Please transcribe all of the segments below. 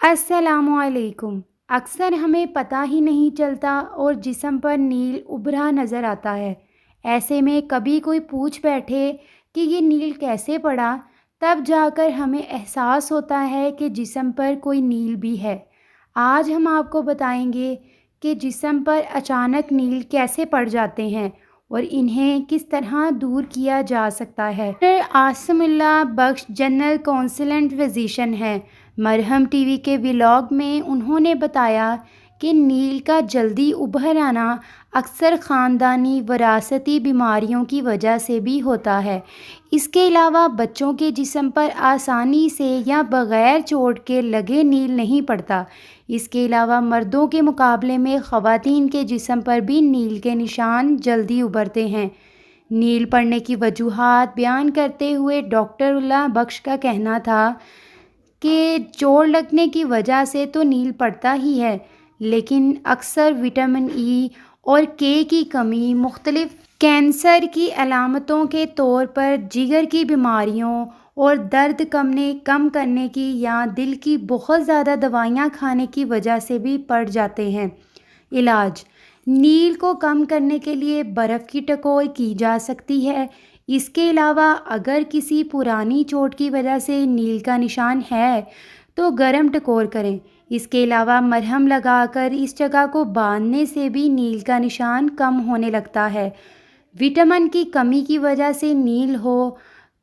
अस्सलामु अलैकुम। अक्सर हमें पता ही नहीं चलता और जिस्म पर नील उभरा नज़र आता है। ऐसे में कभी कोई पूछ बैठे कि ये नील कैसे पड़ा, तब जाकर हमें एहसास होता है कि जिस्म पर कोई नील भी है। आज हम आपको बताएंगे कि जिस्म पर अचानक नील कैसे पड़ जाते हैं और इन्हें किस तरह दूर किया जा सकता है। डॉक्टर आसमुल्लाह बख्श जनरल काउंसलेंट फिजिशियन हैं। मरहम टीवी के व्लॉग में उन्होंने बताया कि नील का जल्दी उभर आना अक्सर ख़ानदानी वरासती बीमारियों की वजह से भी होता है। इसके अलावा बच्चों के जिस्म पर आसानी से या बग़ैर चोट के लगे नील नहीं पड़ता। इसके अलावा मर्दों के मुकाबले में ख़वातीन के जिस्म पर भी नील के निशान जल्दी उभरते हैं। नील पड़ने की वजूहात बयान करते हुए डॉक्टर उल्लाह बख्श का कहना था कि चोट लगने की वजह से तो नील पड़ता ही है, लेकिन अक्सर विटामिन ई और के की कमी, मुख्तलिफ कैंसर की अलामतों के तौर पर जिगर की बीमारियों और दर्द कम करने की या दिल की बहुत ज़्यादा दवाइयाँ खाने की वजह से भी पड़ जाते हैं। इलाज: नील को कम करने के लिए बर्फ़ की टकोर की जा सकती है। इसके अलावा अगर किसी पुरानी चोट की वजह से नील का निशान है तो गर्म टकोर करें। इसके अलावा मरहम लगाकर इस जगह को बांधने से भी नील का निशान कम होने लगता है। विटामिन की कमी की वजह से नील हो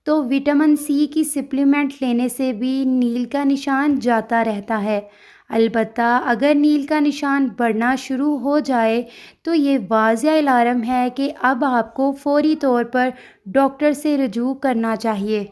तो विटामिन सी की सप्लीमेंट लेने से भी नील का निशान जाता रहता है। अलबत्ता अगर नील का निशान बढ़ना शुरू हो जाए तो ये वाज़िह अलार्म है कि अब आपको फ़ौरी तौर पर डॉक्टर से रजू करना चाहिए।